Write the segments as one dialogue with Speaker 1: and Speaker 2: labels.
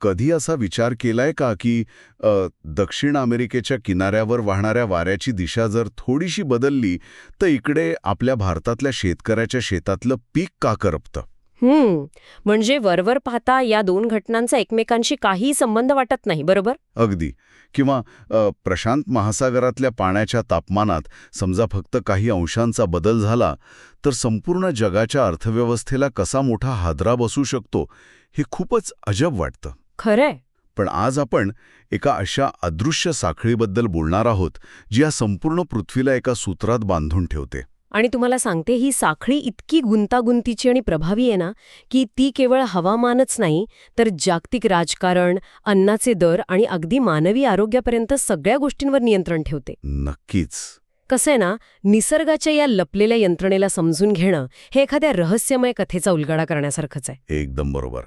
Speaker 1: कधी असा विचार केलाय का की दक्षिण अमेरिकेच्या किनाऱ्यावर वाहणाऱ्या वाऱ्याची दिशा जर थोडीशी बदलली तर इकडे आपल्या भारतातल्या शेतकऱ्याच्या शेतातलं पीक का करपतं?
Speaker 2: म्हणजे वरवर पाहता या दोन घटनांचा एकमेकांशी काही संबंध वाटत नाही, बरोबर?
Speaker 1: अगदी. किंवा प्रशांत महासागरातल्या पाण्याच्या तापमानात समजा फक्त काही अंशांचा बदल झाला तर संपूर्ण जगाच्या अर्थव्यवस्थेला कसा मोठा हादरा बसू शकतो, हे खूपच अजब वाटतं.
Speaker 2: खरंय.
Speaker 1: पण आज आपण एका अशा अदृश्य साखळीबद्दल बोलणार आहोत जी या संपूर्ण पृथ्वीला एका सूत्रात बांधून ठेवते.
Speaker 2: आणि तुम्हाला सांगते, ही साखळी इतकी गुंतागुंतीची आणि प्रभावी आहे ना, की ती केवळ हवामानच नाही तर जागतिक राजकारण, अन्नाचे दर आणि अगदी मानवी आरोग्यापर्यंत सगळ्या गोष्टींवर नियंत्रण ठेवते.
Speaker 1: नक्कीच.
Speaker 2: कसं आहे ना, निसर्गाच्या या लपलेल्या यंत्रणेला समजून घेणं हे एखाद्या रहस्यमय कथेचा उलगडा करण्यासारखंच आहे.
Speaker 1: एकदम बरोबर.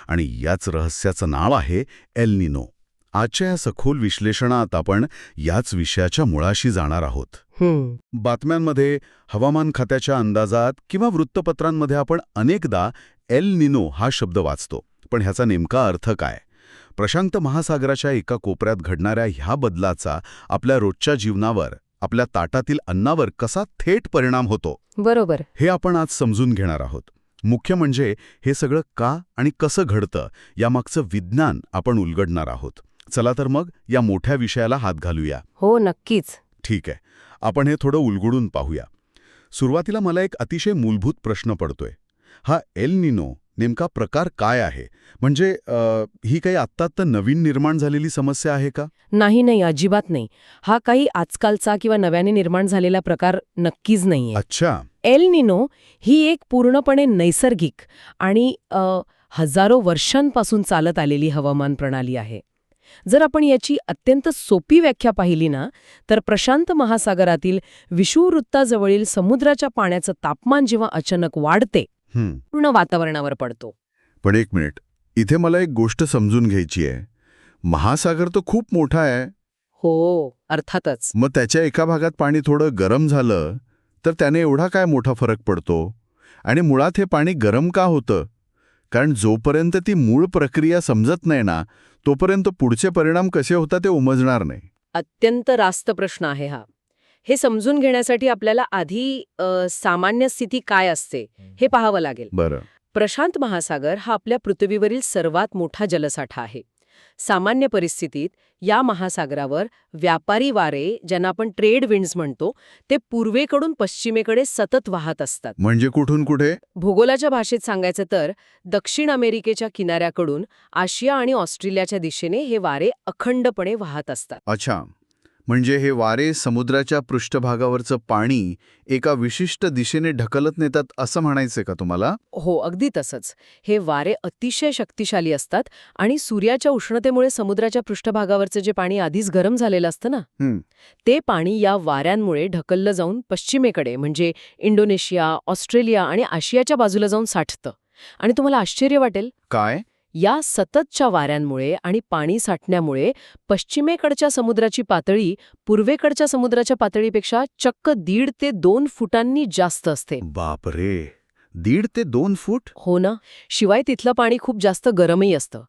Speaker 1: आणि याच रहस्याचं नाव आहे एल निनो. आजच्या या सखोल विश्लेषणात आपण याच विषयाच्या मुळाशी जाणार आहोत. बातम्यांमध्ये, हवामान खात्याच्या अंदाजात किंवा वृत्तपत्रांमध्ये आपण अनेकदा एल निनो हा शब्द वाचतो. पण ह्याचा नेमका अर्थ काय? प्रशांत महासागराच्या एका कोपऱ्यात घडणाऱ्या ह्या बदलाचा आपल्या रोजच्या जीवनावर, आपल्या ताटातील अन्नावर कसा थेट परिणाम होतो,
Speaker 2: बरोबर,
Speaker 1: हे आपण आज समजून घेणार आहोत. मुख्य म्हणजे हे सगळं का आणि कसं घडतं यामागचं विज्ञान आपण उलगडणार आहोत. चला तर मग या मोठ्या विषयाला हात घालूया.
Speaker 2: हो, नक्कीच.
Speaker 1: ठीक आहे, आपण हे थोडं उलगडून पाहूया. सुरुवातीला मला एक अतिशय मूलभूत प्रश्न पडतोय. हा एल निनो नेमका प्रकार काय आहे? म्हणजे ही काही आत्ता नवीन निर्माण झालेली समस्या आहे का?
Speaker 2: नाही, अजिबात नाही. हा काही आजकालचा किंवा नव्याने निर्माण झालेला प्रकार नक्कीच नाहीये.
Speaker 1: अच्छा.
Speaker 2: एल निनो ही एक पूर्णपणे नैसर्गिक आणि हजारो वर्षांपासून चालत आलेली हवामान प्रणाली आहे. जर आपण याची अत्यंत सोपी व्याख्या पाहिली ना, तर प्रशांत महासागरातील विषुववृत्ताजवळील समुद्राच्या पाण्याचं तापमान जेव्हा अचानक वाढते, पूर्ण वातावरणावर पडतो.
Speaker 1: पण एक मिनिट, इथे मला एक गोष्ट समजून घ्यायची आहे. महासागर तर खूप मोठा आहे.
Speaker 2: हो, अर्थातच.
Speaker 1: मग त्याच्या एका भागात पाणी थोडं गरम झालं तर त्याने एवढा काय मोठा फरक पडतो? आणि मुळात हे पाणी गरम का होतं? कारण जोपर्यंत ती मूळ प्रक्रिया समजत नाही ना, तोपर्यंत पुढचे परिणाम कसे होतात ते उमजणार नाही.
Speaker 2: अत्यंत रास्त प्रश्न आहे हा. हे समजून घेण्यासाठी आपल्याला आधी सामान्य स्थिती काय असते हे पाहावं लागेल.
Speaker 1: बरं.
Speaker 2: प्रशांत महासागर हा आपल्या पृथ्वीवरील सर्वात मोठा जलसाठा आहे. सामान्य परिस्थितीत या महासागरावर व्यापारी वारे, ज्यांना आपण ट्रेड विंड्स म्हणतो, ते पूर्वेकडून पश्चिमेकडे सतत वाहत असतात.
Speaker 1: म्हणजे कुठून कुठे?
Speaker 2: भूगोलाच्या भाषेत सांगायचं तर दक्षिण अमेरिकेच्या किनाऱ्याकडून आशिया आणि ऑस्ट्रेलियाच्या दिशेने हे वारे अखंडपणे वाहत असतात.
Speaker 1: अच्छा, म्हणजे हे वारे समुद्राच्या पृष्ठभागावरचं पाणी एका विशिष्ट दिशेने ढकलत नेतात असं म्हणायचंय का तुम्हाला?
Speaker 2: हो, अगदी तसंच. हे वारे अतिशय शक्तिशाली असतात आणि सूर्याच्या उष्णतेमुळे समुद्राच्या पृष्ठभागावरचं जे पाणी आधीच गरम झालेलं असतं ना, ते पाणी या वाऱ्यांमुळे ढकललं जाऊन पश्चिमेकडे म्हणजे इंडोनेशिया, ऑस्ट्रेलिया आणि आशियाच्या बाजूला जाऊन साठतं. आणि तुम्हाला आश्चर्य वाटेल,
Speaker 1: काय?
Speaker 2: या सततच्या वाऱ्यांमुळे आणि पाणी साठण्यामुळे पश्चिमेकडच्या समुद्राची पातळी पूर्वेकडच्या समुद्राच्या पातळीपेक्षा चक्क 1.5 ते 2 फुटांनी जास्त असते.
Speaker 1: बापरे, 1.5 ते 2 फूट?
Speaker 2: हो ना. शिवाय तिथलं पाणी खूप जास्त गरमही असतं.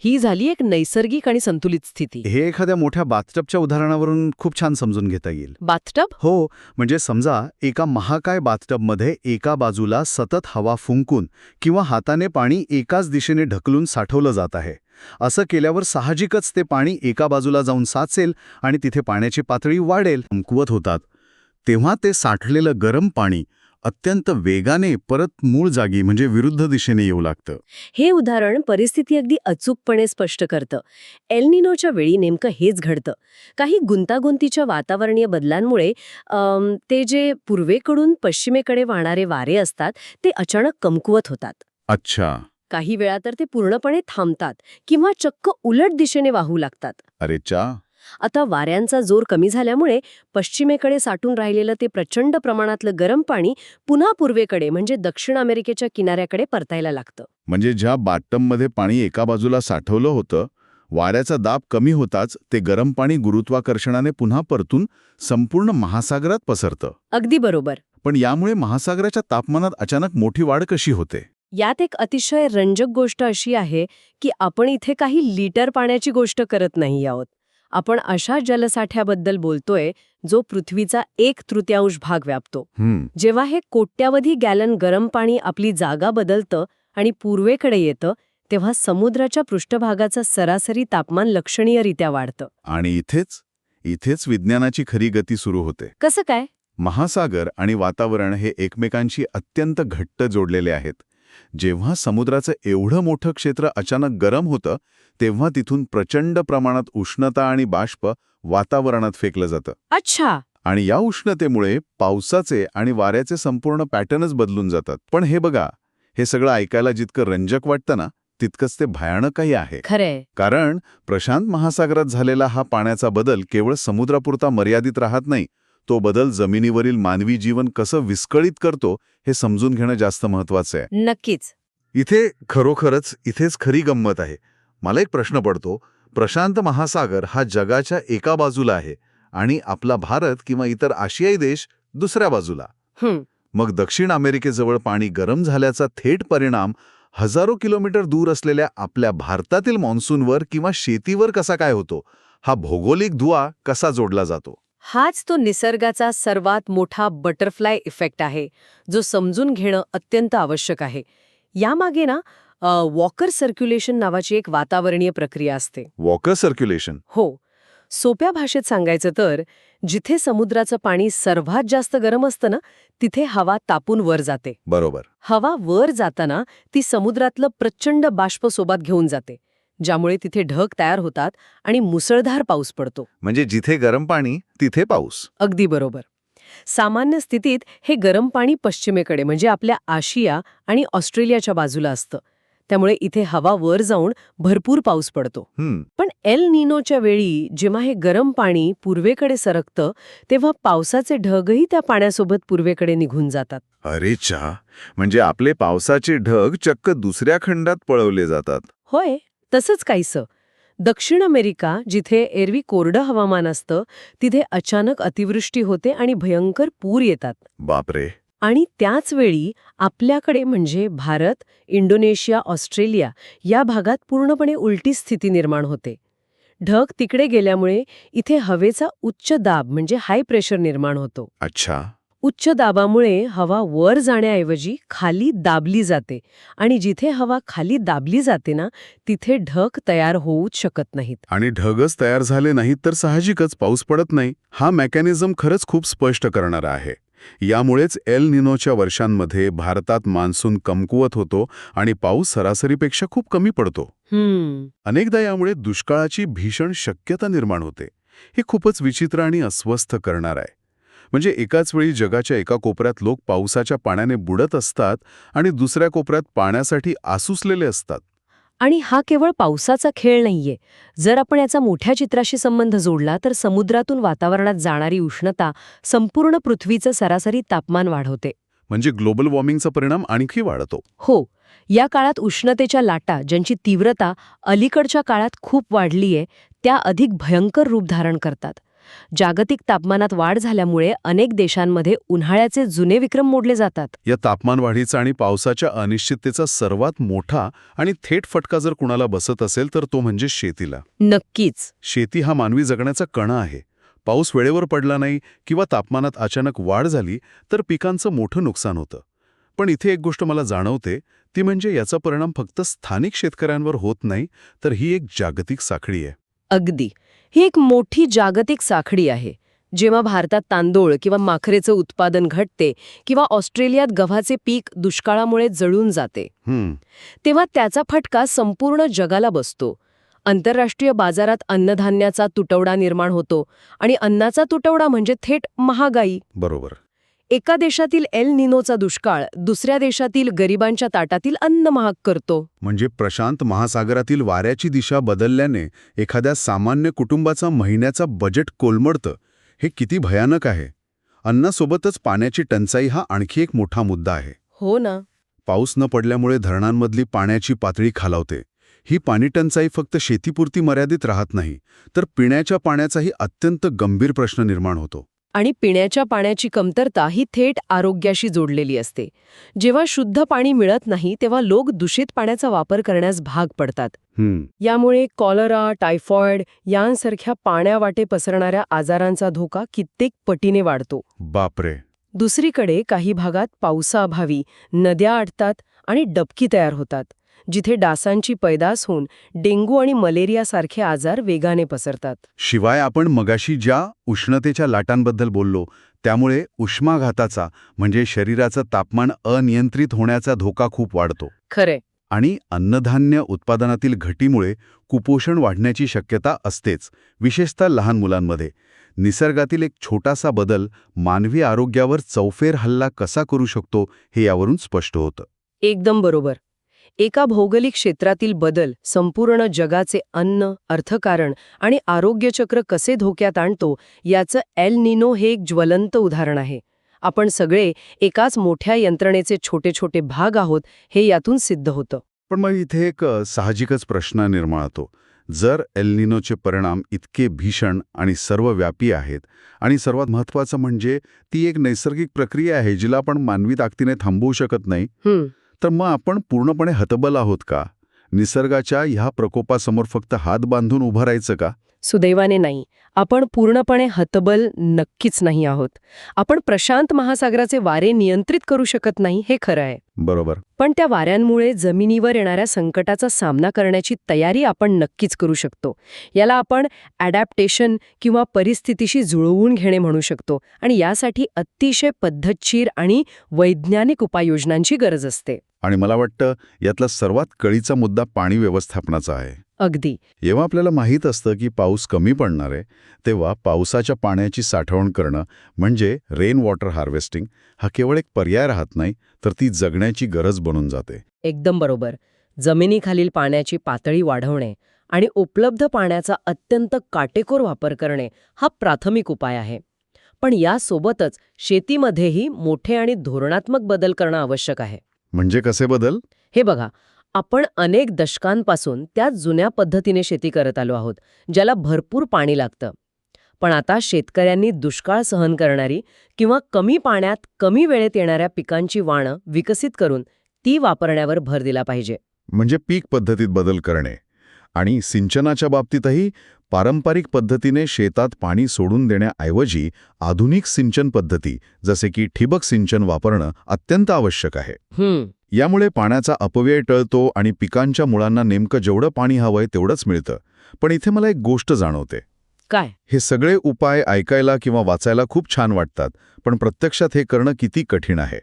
Speaker 2: ही झाली एक नैसर्गिक आणि संतुलित स्थिती.
Speaker 1: हे एखाद्या मोठ्या बाथटबच्या उदाहरणावरून खूप छान समजून घेता येईल.
Speaker 2: बाथटब?
Speaker 1: हो, म्हणजे समजा एका महाकाय बाथटबमध्ये एका बाजूला सतत हवा फुंकून किंवा हाताने पाणी एकाच दिशेने ढकलून साठवलं जात आहे. असं केल्यावर साहजिकच ते पाणी एका बाजूला जाऊन साचेल आणि तिथे पाण्याची पातळी वाढेल, कमकुवत होतात. तेव्हा ते साठलेलं गरम पाणी अत्यंत वेगाने परत मूळ जागी म्हणजे विरुद्ध दिशेने येऊ लागतं.
Speaker 2: हे उदाहरण परिस्थिती अगदी अचूकपणे स्पष्ट करतं. एल निनोच्या वेळी नेमकं हेच घडतं. काही गुंतागुंतीच्या वातावरणीय बदलांमुळे ते जे पूर्वेकडून पश्चिमेकडे वाहणारे वारे असतात ते अचानक कमकुवत होतात.
Speaker 1: अच्छा.
Speaker 2: काही वेळा तर ते पूर्णपणे थांबतात किंवा चक्क उलट दिशेने वाहू लागतात.
Speaker 1: अरे चा.
Speaker 2: आता वाऱ्यांचा जोर कमी झाल्यामुळे पश्चिमेकडे साठून राहिलेलं ते प्रचंड प्रमाणातलं गरम पाणी पुन्हा पूर्वेकडे म्हणजे दक्षिण अमेरिकेच्या किनाऱ्याकडे परतायला लागतं.
Speaker 1: म्हणजे ज्या बाथटबमध्ये पाणी एका बाजूला साठवलं होतं, वाऱ्याचा दाब कमी होताच ते गरम पाणी गुरुत्वाकर्षणाने पुन्हा परतून संपूर्ण महासागरात पसरतं.
Speaker 2: अगदी बरोबर.
Speaker 1: पण यामुळे महासागराच्या तापमानात अचानक मोठी वाढ कशी होते?
Speaker 2: यात एक अतिशय रंजक गोष्ट अशी आहे की आपण इथे काही लिटर पाण्याची गोष्ट करत नाही आहोत. आपण अशा जलसाठ्याबद्दल बोलतोय जो पृथ्वीचा 1/3 भाग व्यापतो. जेव्हा हे कोट्यावधी गॅलन गरम पाणी आपली जागा बदलतं आणि पूर्वेकडे येतं तेव्हा समुद्राच्या पृष्ठभागाचं सरासरी तापमान लक्षणीयरित्या वाढतं.
Speaker 1: आणि इथेच विज्ञानाची खरी गती सुरू होते.
Speaker 2: कसं काय?
Speaker 1: महासागर आणि वातावरण हे एकमेकांशी अत्यंत घट्ट जोडलेले आहेत. जेव्हा समुद्राचं एवढं मोठं क्षेत्र अचानक गरम होतं तेव्हा तिथून प्रचंड प्रमाणात उष्णता आणि बाष्प वातावरणात फेकलं जातं.
Speaker 2: अच्छा.
Speaker 1: आणि या उष्णतेमुळे पावसाचे आणि वाऱ्याचे संपूर्ण पॅटर्नच बदलून जातात. पण हे बघा, हे सगळं ऐकायला जितकं रंजक वाटतं ना तितकंच ते भयानकही आहे.
Speaker 2: खरंय.
Speaker 1: कारण प्रशांत महासागरात झालेला हा पाण्याचा बदल केवळ समुद्रापुरता मर्यादित राहत नाही. तो बदल जमिनीवरील मानवी जीवन कसं विस्कळीत करतो हे समजून घेणं जास्त महत्वाचं आहे.
Speaker 2: नक्कीच.
Speaker 1: इथेच खरी गंमत आहे. मला एक प्रश्न पडतो, प्रशांत महासागर हा जगाच्या एका बाजूला आहे आणि आपला भारत किंवा इतर आशियाई देश दुसऱ्या बाजूला. मग दक्षिण अमेरिकेजवळ पाणी गरम झाल्याचा थेट परिणाम हजारो किलोमीटर दूर असलेल्या आपल्या भारतातील मॉन्सूनवर किंवा शेतीवर कसा काय होतो? हा भौगोलिक दुवा कसा जोडला जातो?
Speaker 2: हाच तो निसर्गाचा सर्वात मोठा बटरफ्लाय इफेक्ट आहे जो समजून घेणं अत्यंत आवश्यक आहे. यामागे ना वॉकर सर्क्युलेशन नावाची एक वातावरणीय प्रक्रिया असते.
Speaker 1: Walker circulation?
Speaker 2: हो. सोप्या भाषेत सांगायचं तर जिथे समुद्राचं पाणी सर्वात जास्त गरम असतं ना तिथे हवा तापून वर जाते.
Speaker 1: बरोबर.
Speaker 2: हवा वर जाताना ती समुद्रातलं प्रचंड बाष्प सोबत घेऊन जाते ज्यामुळे तिथे ढग तयार होतात आणि मुसळधार पाऊस पडतो.
Speaker 1: म्हणजे जिथे गरम पाणी तिथे पाऊस.
Speaker 2: अगदी बरोबर. सामान्य स्थितीत हे गरम पाणी पश्चिमेकडे म्हणजे आपल्या आशिया आणि ऑस्ट्रेलियाच्या बाजूला असतं. त्यामुळे इथे हवा वर जाऊन भरपूर पाऊस पडतो. पण एल निनोच्या वेळी जेव्हा हे गरम पाणी पूर्वेकडे सरकतं तेव्हा पावसाचे ढगही त्या पाण्यासोबत पूर्वेकडे निघून जातात.
Speaker 1: अरे चा, म्हणजे आपले पावसाचे ढग चक्क दुसऱ्या खंडात पळवले जातात.
Speaker 2: होय, तसंच काहीसं. दक्षिण अमेरिका जिथे एरवी कोरडं हवामान असतं तिथे अचानक अतिवृष्टी होते आणि भयंकर पूर येतात.
Speaker 1: बापरे.
Speaker 2: आणि त्याच वेळी आपल्याकडे म्हणजे भारत, इंडोनेशिया, ऑस्ट्रेलिया या भागात पूर्णपणे उलटी स्थिती निर्माण होते. ढग तिकडे गेल्यामुळे इथे हवेचा उच्च दाब म्हणजे हाय प्रेशर निर्माण होतो.
Speaker 1: अच्छा.
Speaker 2: उच्च दाबामुळे हवा वर जाण्याऐवजी खाली दाबली जाते आणि जिथे हवा खाली दाबली जाते ना तिथे ढग तयार होऊच शकत नाहीत.
Speaker 1: आणि ढगच तयार झाले नाहीत तर साहजिकच पाऊस पडत नाही. हा मेकॅनिझम खरंच खूप स्पष्ट करणारा आहे. यामुळेच एल निनोच्या वर्षांमध्ये भारतात मान्सून कमकुवत होतो आणि पाऊस सरासरीपेक्षा खूप कमी पडतो. अनेकदा यामुळे दुष्काळाची भीषण शक्यता निर्माण होते. हे खूपच विचित्र आणि अस्वस्थ करणार आहे. म्हणजे एकाच वेळी जगाच्या एका कोपऱ्यात लोक पावसाच्या पाण्याने बुडत असतात आणि दुसऱ्या कोपऱ्यात पाण्यासाठी आसुसलेले असतात.
Speaker 2: आणि हा केवळ पावसाचा खेळ नाहीये. जर आपण याचा मोठ्या चित्राशी संबंध जोडला तर समुद्रातून वातावरणात जाणारी उष्णता संपूर्ण पृथ्वीचं सरासरी तापमान वाढवते.
Speaker 1: म्हणजे ग्लोबल वॉर्मिंगचा परिणाम आणखी वाढतो.
Speaker 2: हो. या काळात उष्णतेच्या लाटा ज्यांची तीव्रता अलीकडच्या काळात खूप वाढलीये त्या अधिक भयंकर रूप धारण करतात. जागतिक तापमानात वाढ झाल्यामुळे अनेक देशांमध्ये उन्हाळ्याचे जुने विक्रम मोडले जातात.
Speaker 1: या तापमान वाढीचा आणि पावसाच्या अनिश्चिततेचा सर्वात मोठा आणि थेट फटका जर कुणाला बसत असेल तर तो म्हणजे शेतीला.
Speaker 2: नक्कीच.
Speaker 1: शेती हा मानवी जगण्याचा कणा आहे. पाऊस वेळेवर पडला नाही किंवा तापमानात अचानक वाढ झाली तर पिकांचं मोठं नुकसान होतं. पण इथे एक गोष्ट मला जाणवते ती म्हणजे याचा परिणाम फक्त स्थानिक शेतकऱ्यांवर होत नाही तर ही एक जागतिक साखळी आहे.
Speaker 2: अगदी. ही एक मोठी जागतिक साखळी आहे. जेव्हा भारतात तांदूळ किंवा माखरेचं उत्पादन घटते किंवा ऑस्ट्रेलियात गव्हाचे पीक दुष्काळामुळे जळून जाते तेव्हा त्याचा फटका संपूर्ण जगाला बसतो. आंतरराष्ट्रीय बाजारात अन्नधान्याचा तुटवडा निर्माण होतो आणि अन्नाचा तुटवडा म्हणजे थेट महागाई.
Speaker 1: बरोबर.
Speaker 2: एका देशातील एल निनोचा दुष्काळ दुसऱ्या देशातील गरिबांच्या ताटातील अन्न महाग करतो.
Speaker 1: म्हणजे प्रशांत महासागरातील वाऱ्याची दिशा बदलल्याने एखाद्या सामान्य कुटुंबाचा महिन्याचा बजेट कोलमडतं. हे किती भयानक आहे. अन्नासोबतच पाण्याची टंचाई हा आणखी एक मोठा मुद्दा आहे.
Speaker 2: हो ना.
Speaker 1: पाऊस न पडल्यामुळे धरणांमधली पाण्याची पातळी खालावते. ही पाणीटंचाई फक्त शेतीपुरती मर्यादित राहत नाही तर पिण्याच्या पाण्याचाही अत्यंत गंभीर प्रश्न निर्माण होतो.
Speaker 2: आणि पिण्याच्या पाण्याची कमतरता ही थेट आरोग्याशी जोडलेली असते. जेव्हा शुद्ध पाणी मिळत नाही तेव्हा लोक दूषित पाण्याचा वापर करण्यास भाग पडतात. यामुळे कॉलरा, टायफॉइड यांसारख्या पाण्यावाटे पसरणाऱ्या आजारांचा धोका कित्येक पटीने वाढतो.
Speaker 1: बापरे.
Speaker 2: दुसरीकडे काही भागात पावसाअभावी नद्या आटतात आणि डबकी तयार होतात, जिथे डासांची पैदास होऊन डेंग्यू आणि मलेरियासारखे आजार वेगाने पसरतात.
Speaker 1: शिवाय आपण मगाशी ज्या उष्णतेच्या लाटांबद्दल बोललो त्यामुळे उष्माघाताचा म्हणजे शरीराचं तापमान अनियंत्रित होण्याचा धोका खूप वाढतो.
Speaker 2: खरे.
Speaker 1: आणि अन्नधान्य उत्पादनातील घटीमुळे कुपोषण वाढण्याची शक्यता असतेच, विशेषतः लहान मुलांमध्ये. निसर्गातील एक छोटासा बदल मानवी आरोग्यावर चौफेर हल्ला कसा करू शकतो हे यावरून स्पष्ट होतं.
Speaker 2: एकदम बरोबर. एका भौगोलिक क्षेत्रातील बदल संपूर्ण जगाचे अन्न, अर्थकारण आणि आरोग्यचक्र कसे धोक्यात आणतो याचं एल निनो हे एक ज्वलंत उदाहरण आहे. आपण सगळे एकाच मोठ्या यंत्रणेचे छोटे छोटे भाग आहोत हे यातून सिद्ध होतं.
Speaker 1: पण मग इथे एक साहजिकच प्रश्न निर्माण होतो. जर एल निनोचे परिणाम इतके भीषण आणि सर्वव्यापी आहेत आणि सर्वात महत्त्वाचं म्हणजे ती एक नैसर्गिक प्रक्रिया आहे जिला आपण मानवी ताकदीने थांबवू शकत नाही, तर मग आपण पूर्णपणे हतबल आहोत का? निसर्गाच्या ह्या प्रकोपासमोर फक्त हात बांधून उभं राहायचं का?
Speaker 2: सुदैवाने नाही. आपण पूर्णपणे हतबल नक्कीच नाही आहोत. आपण प्रशांत महासागराचे वारे नियंत्रित करू शकत नाही हे खरं आहे.
Speaker 1: बरोबर.
Speaker 2: पण त्या वाऱ्यांमुळे जमिनीवर येणाऱ्या संकटाचा सामना करण्याची तयारी आपण नक्कीच करू शकतो. याला आपण ॲडॅप्टेशन किंवा परिस्थितीशी जुळवून घेणे म्हणू शकतो. आणि यासाठी अतिशय पद्धतशीर आणि वैज्ञानिक उपाययोजनांची गरज असते.
Speaker 1: आणि मला वाटतं यातला सर्वात कळीचा मुद्दा पाणी व्यवस्थापनाचा आहे.
Speaker 2: अगदी.
Speaker 1: जेव्हा आपल्याला माहीत असतं की पाऊस कमी पडणार आहे तेव्हा पावसाच्या पाण्याची साठवण करणं म्हणजे रेन वॉटर हार्वेस्टिंग हा केवळ एक पर्याय राहत नाही, तर ती जगण्याची गरज बनून जाते.
Speaker 2: एकदम बरोबर. जमिनीखालील पाण्याची पातळी वाढवणे आणि उपलब्ध पाण्याचा अत्यंत काटेकोर वापर करणे हा प्राथमिक उपाय आहे. पण यासोबतच शेतीमध्येही मोठे आणि धोरणात्मक बदल करणं आवश्यक आहे.
Speaker 1: म्हणजे कसे बदल?
Speaker 2: हे बघा, आपण अनेक दशकांपासून त्या जुन्या पद्धतीने शेती करत आलो आहोत, ज्याला भरपूर पाणी लागतं. पण आता शेतकऱ्यांनी दुष्काळ सहन करणारी किंवा कमी पाण्यात कमी वेळेत येणाऱ्या पिकांची वाणं विकसित करून ती वापरण्यावर भर दिला पाहिजे.
Speaker 1: म्हणजे पीक पद्धतीत बदल करणे. आणि सिंचनाच्या बाबतीतही पारंपरिक पद्धतीने शेतात पाणी सोडून देण्याऐवजी आधुनिक सिंचन पद्धती जसे की ठिबक सिंचन वापरणं अत्यंत आवश्यक आहे. यामुळे पाण्याचा अपव्यय टळतो आणि पिकांच्या मुळांना नेमकं जेवढं पाणी हवंय तेवढंच मिळतं. पण इथे मला एक गोष्ट जाणवते.
Speaker 2: काय?
Speaker 1: हे सगळे उपाय ऐकायला किंवा वाचायला खूप छान वाटतात, पण प्रत्यक्षात हे करणं किती कठीण आहे.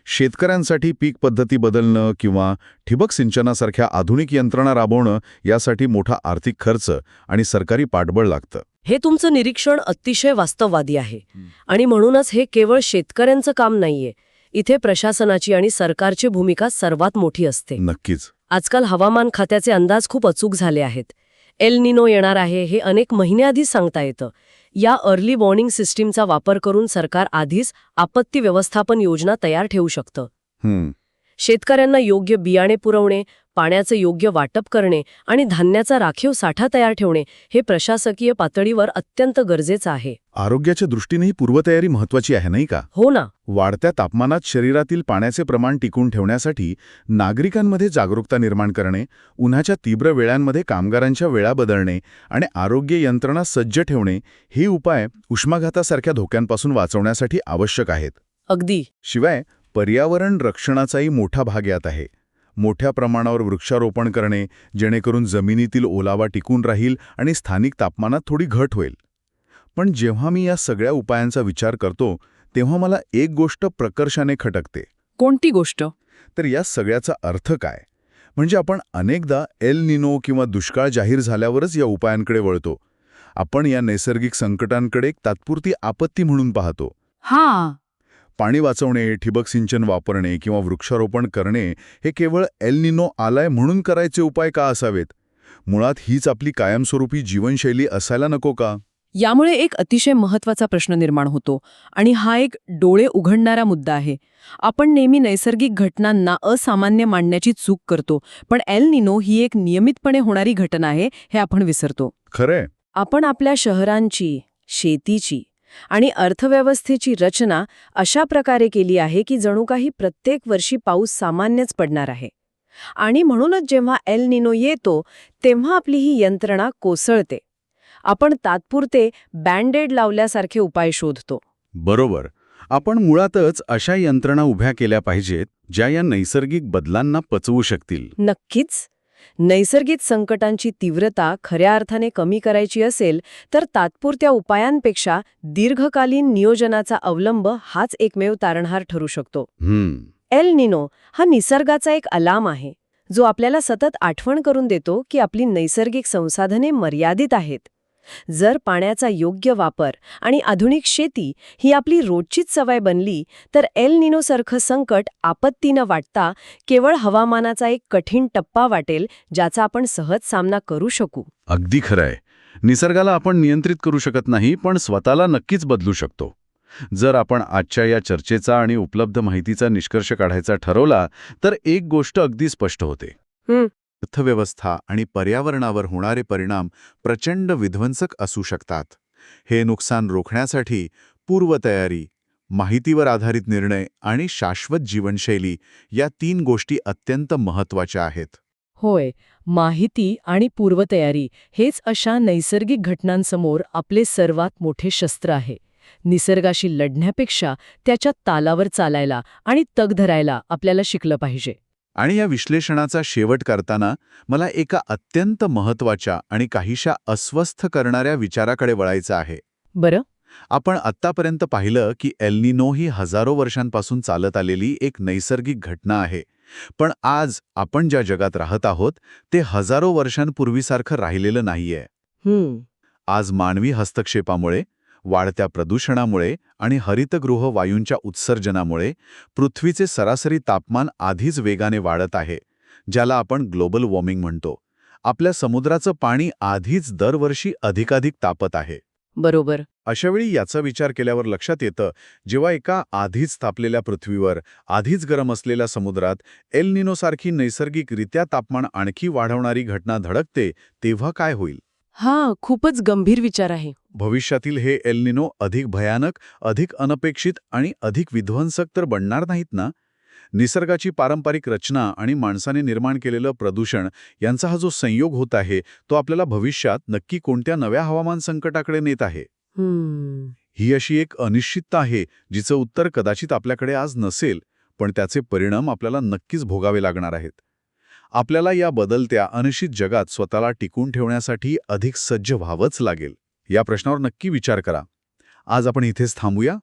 Speaker 1: शेतकऱ्यांसाठी पीक पद्धती बदलणं किंवा ठिबक सिंचनासारख्या आधुनिक यंत्रणा राबवणं यासाठी मोठा आर्थिक खर्च आणि सरकारी पाठबळ लागतं.
Speaker 2: हे तुमचं निरीक्षण अतिशय वास्तववादी आहे. आणि म्हणूनच हे केवळ शेतकऱ्यांचं काम नाहीये. इथे प्रशासनाची आणि सरकारची भूमिका सर्वात मोठी असते.
Speaker 1: नक्कीच.
Speaker 2: आजकाल हवामान खात्याचे अंदाज खूप अचूक झाले आहेत. एल निनो येणार आहे हे अनेक महिन्याआधीच सांगता येतं. या अर्ली वॉर्निंग सिस्टीमचा वापर करून सरकार आधीच आपत्ती व्यवस्थापन योजना तयार ठेवू शकतं. शेतकऱ्यांना योग्य बियाणे पुरवणे, पाण्याचं योग्य वाटप करणे आणि धान्याचा राखीव साठा तयार ठेवणे हे प्रशासकीय पातळीवर अत्यंत गरजेचं आहे.
Speaker 1: आरोग्याच्या दृष्टीनेही पूर्वतयारी महत्वाची आहे, नाही का?
Speaker 2: हो ना.
Speaker 1: वाढत्या तापमानात शरीरातील पाण्याचे प्रमाण टिकून ठेवण्यासाठी नागरिकांमध्ये जागरूकता निर्माण करणे, उन्हाच्या तीव्र वेळांमध्ये कामगारांच्या वेळा बदलणे आणि आरोग्य यंत्रणा सज्ज ठेवणे हे उपाय उष्माघातासारख्या धोक्यांपासून वाचवण्यासाठी आवश्यक आहेत.
Speaker 2: अगदी.
Speaker 1: शिवाय पर्यावरण रक्षणाचाही मोठा भाग यात आहे. मोठ्या प्रमाणावर वृक्षारोपण करणे जेणेकरून जमिनीतील ओलावा टिकून राहील आणि स्थानिक तापमानात थोडी घट होईल. पण जेव्हा मी या सगळ्या उपायांचा विचार करतो तेव्हा मला एक गोष्ट प्रकर्षाने खटकते.
Speaker 2: कोणती गोष्ट?
Speaker 1: तर या सगळ्याचा अर्थ काय? म्हणजे आपण अनेकदा एल निनो किंवा दुष्काळ जाहीर झाल्यावरच या उपायांकडे वळतो. आपण या नैसर्गिक संकटांकडे एक तात्पुरती आपत्ती म्हणून पाहतो. पाणी वाचवणे, ठिबक सिंचन वापरणे किंवा वृक्षारोपण करणे हे केवळ एल निनो आलाय म्हणून करायचे उपाय का असावेत? मुळात हीच आपली कायमस्वरूपी जीवनशैली असायला नको का?
Speaker 2: यामुळे एक अतिशय महत्त्वाचा प्रश्न निर्माण होतो आणि हा एक डोळे उघडणारा मुद्दा आहे. आपण नेहमी नैसर्गिक घटनांना असामान्य मानण्याची चूक करतो, पण एल निनो ही एक नियमितपणे होणारी घटना आहे हे आपण विसरतो.
Speaker 1: खरंय.
Speaker 2: आपण आपल्या शहरांची, शेतीची आणि अर्थव्यवस्थेची रचना अशा प्रकारे केली आहे की जणू काही प्रत्येक वर्षी पाऊस सामान्यच पडणार आहे. आणि म्हणूनच जेव्हा एल निनो येतो तेव्हा आपली ही यंत्रणा कोसळते. आपण तात्पुरते बँडेड लावल्यासारखे उपाय शोधतो.
Speaker 1: बरोबर. आपण मुळातच अशा यंत्रणा उभ्या केल्या पाहिजेत ज्या या नैसर्गिक बदलांना पचवू शकतील.
Speaker 2: नक्कीच. नैसर्गिक संकटांची तीव्रता खऱ्या अर्थाने कमी करायची असेल तर तात्पुरत्या उपायांपेक्षा दीर्घकालीन नियोजनाचा अवलंब हाच एकमेव तारणहार ठरू शकतो. एल निनो हा निसर्गाचा एक अलार्म आहे, जो आपल्याला सतत आठवण करून देतो की आपली नैसर्गिक संसाधने मर्यादित आहेत. जर पाण्याचा योग्य वापर आणि आधुनिक शेती ही आपली रोजचीच सवय बनली तर एल निनोसारखं संकट आपत्ती न वाटता केवळ हवामानाचा एक कठीण टप्पा वाटेल, ज्याचा आपण सहज सामना करू शकू.
Speaker 1: अगदी खरंय. निसर्गाला आपण नियंत्रित करू शकत नाही, पण स्वतःला नक्कीच बदलू शकतो. जर आपण आजच्या या चर्चेचा आणि उपलब्ध माहितीचा निष्कर्ष काढायचा ठरवला तर एक गोष्ट अगदी स्पष्ट होते. अर्थव्यवस्था आणि पर्यावरणावर होणारे परिणाम प्रचंड विध्वंसक असू शकतात. हे नुकसान रोखण्यासाठी पूर्वतयारी, माहितीवर आधारित निर्णय आणि शाश्वत जीवनशैली या 3 गोष्टी अत्यंत महत्त्वाच्या आहेत.
Speaker 2: होय, माहिती आणि पूर्वतयारी हेच अशा नैसर्गिक घटनांसमोर आपले सर्वात मोठे शस्त्र आहे. निसर्गाशी लढण्यापेक्षा त्याच्या तालावर चालायला आणि तग धरायला आपल्याला शिकलं पाहिजे.
Speaker 1: आणि या विश्लेषणाचा शेवट करताना मला एका अत्यंत महत्त्वाच्या आणि काहीशा अस्वस्थ करणाऱ्या विचाराकडे वळायचं आहे.
Speaker 2: बरं?
Speaker 1: आपण आत्तापर्यंत पाहिलं की एल निनो ही हजारो वर्षांपासून चालत आलेली एक नैसर्गिक घटना आहे. पण आज आपण ज्या जगात राहत आहोत ते हजारो वर्षांपूर्वीसारखं राहिलेलं नाहीये. आज मानवी हस्तक्षेपामुळे, वाढत्या प्रदूषणामुळे आणि हरितगृह वायूंच्या उत्सर्जनामुळे पृथ्वीचे सरासरी तापमान आधीच वेगाने वाढत आहे, ज्याला आपण ग्लोबल वॉर्मिंग म्हणतो. आपल्या समुद्राचं पाणी आधीच दरवर्षी अधिकाधिक तापत आहे.
Speaker 2: बरोबर.
Speaker 1: अशावेळी याचा विचार केल्यावर लक्षात येतं, जेव्हा एका आधीच तापलेल्या पृथ्वीवर, आधीच गरम असलेल्या समुद्रात एल निनोसारखी नैसर्गिकरित्या तापमान आणखी वाढवणारी घटना धडकते, तेव्हा काय होईल?
Speaker 2: हा खूपच गंभीर विचार आहे.
Speaker 1: भविष्यातील हे एल निनो अधिक भयानक, अधिक अनपेक्षित आणि अधिक विध्वंसक तर बनणार नाहीत ना? निसर्गाची पारंपरिक रचना आणि माणसाने निर्माण केलेलं प्रदूषण यांचा हा जो संयोग होत आहे तो आपल्याला भविष्यात नक्की कोणत्या नव्या हवामान संकटाकडे नेत आहे? ही अशी एक अनिश्चितता आहे जिचं उत्तर कदाचित आपल्याकडे आज नसेल, पण त्याचे परिणाम आपल्याला नक्कीच भोगावे लागणार आहेत. आपल्याला या बदलत्या अनिश्चित जगात स्वतःला टिकून ठेवण्यासाठी अधिक सज्ज व्हावंच लागेल. या प्रश्नावर नक्की विचार करा. आज आपण इथेच थांबूया.